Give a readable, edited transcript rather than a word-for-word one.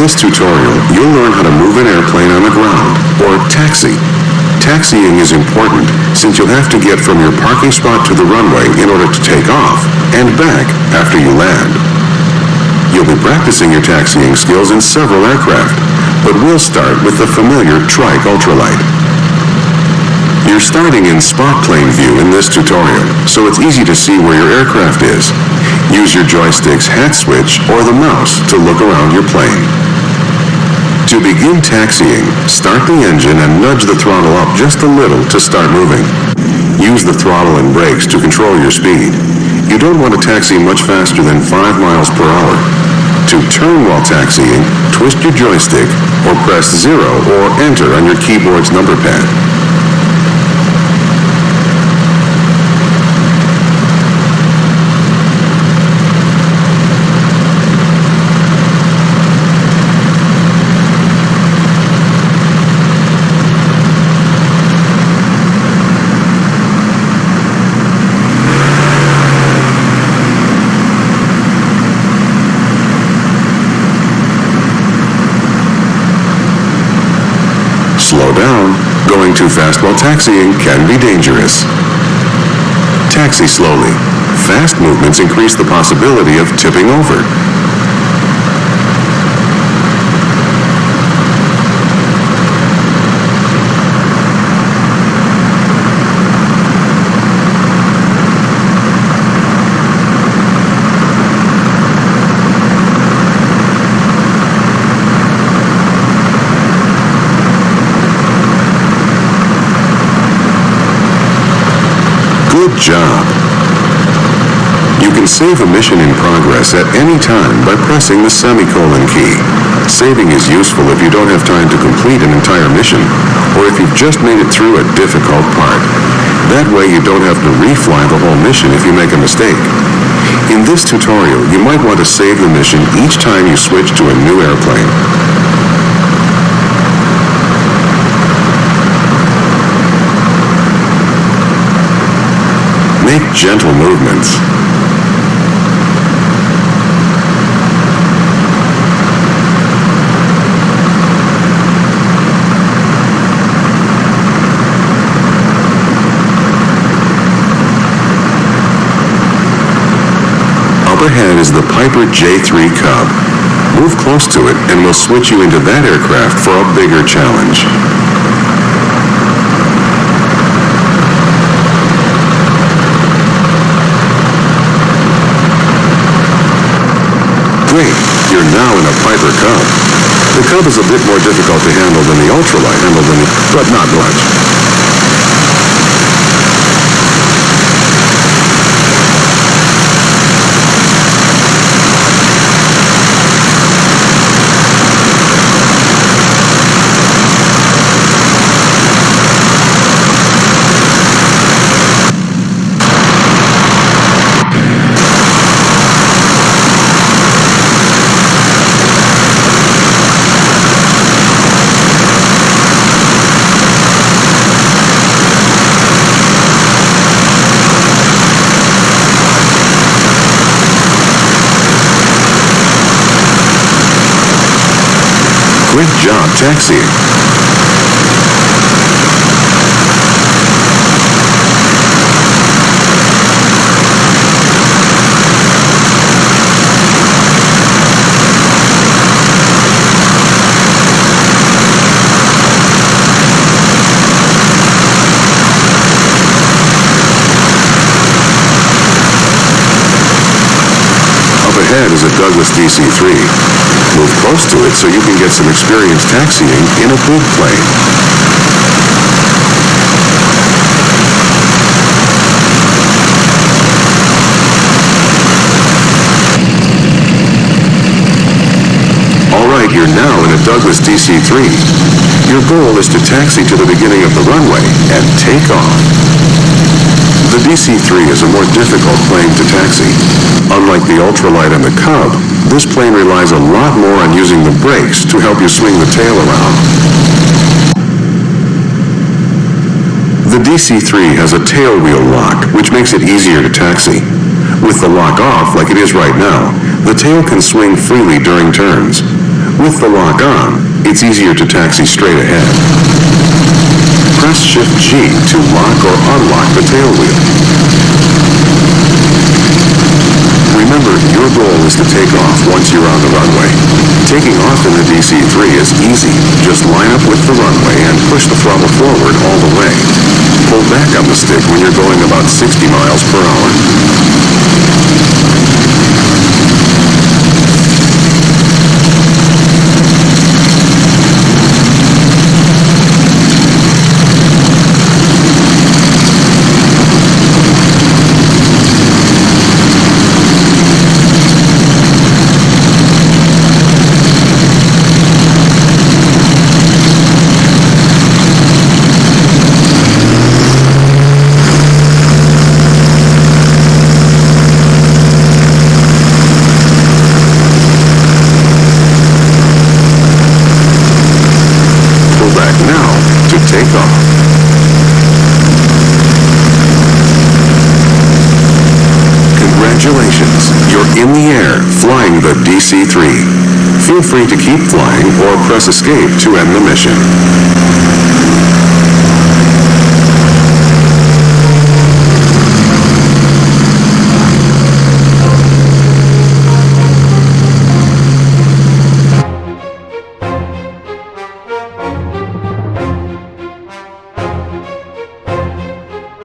this tutorial, you'll learn how to move an airplane on the ground, or taxi. Taxiing is important since you'll have to get from your parking spot to the runway in order to take off, and back after you land. You'll be practicing your taxiing skills in several aircraft, but we'll start with the familiar Trike Ultralight. You're starting in spot plane view in this tutorial, so it's easy to see where your aircraft is. Use your joystick's hat switch or the mouse to look around your plane. To begin taxiing, start the engine and nudge the throttle up just a little to start moving. Use the throttle and brakes to control your speed. You don't want to taxi much faster than 5 miles per hour. To turn while taxiing, twist your joystick or press 0 or enter on your keyboard's number pad. Slow down. Going too fast while taxiing can be dangerous. Taxi slowly. Fast movements increase the possibility of tipping over. Good job. You can save a mission in progress at any time by pressing the semicolon key. Saving is useful if you don't have time to complete an entire mission, or if you've just made it through a difficult part. That way you don't have to refly the whole mission if you make a mistake. In this tutorial, you might want to save the mission each time you switch to a new airplane. Make gentle movements. Up ahead is the Piper J3 Cub. Move close to it and we'll switch you into that aircraft for a bigger challenge. Great, you're now in a Piper Cub. The Cub is a bit more difficult to handle than the Ultralight but not much. Great job taxiing. Up ahead is a Douglas DC-3. Move close to it so you can get some experience taxiing in a big plane. Alright, you're now in a Douglas DC-3. Your goal is to taxi to the beginning of the runway and take off. The DC-3 is a more difficult plane to taxi. Unlike the Ultralight and the Cub, this plane relies a lot more on using the brakes to help you swing the tail around. The DC-3 has a tail wheel lock, which makes it easier to taxi. With the lock off, like it is right now, the tail can swing freely during turns. With the lock on, it's easier to taxi straight ahead. Press Shift G to lock or unlock the tail wheel. Remember, your goal is to take off once you're on the runway. Taking off in the DC-3 is easy. Just line up with the runway and push the throttle forward all the way. Pull back on the stick when you're going about 60 miles per hour. Take off. Congratulations, you're in the air flying the DC-3. Feel free to keep flying or press escape to end the mission.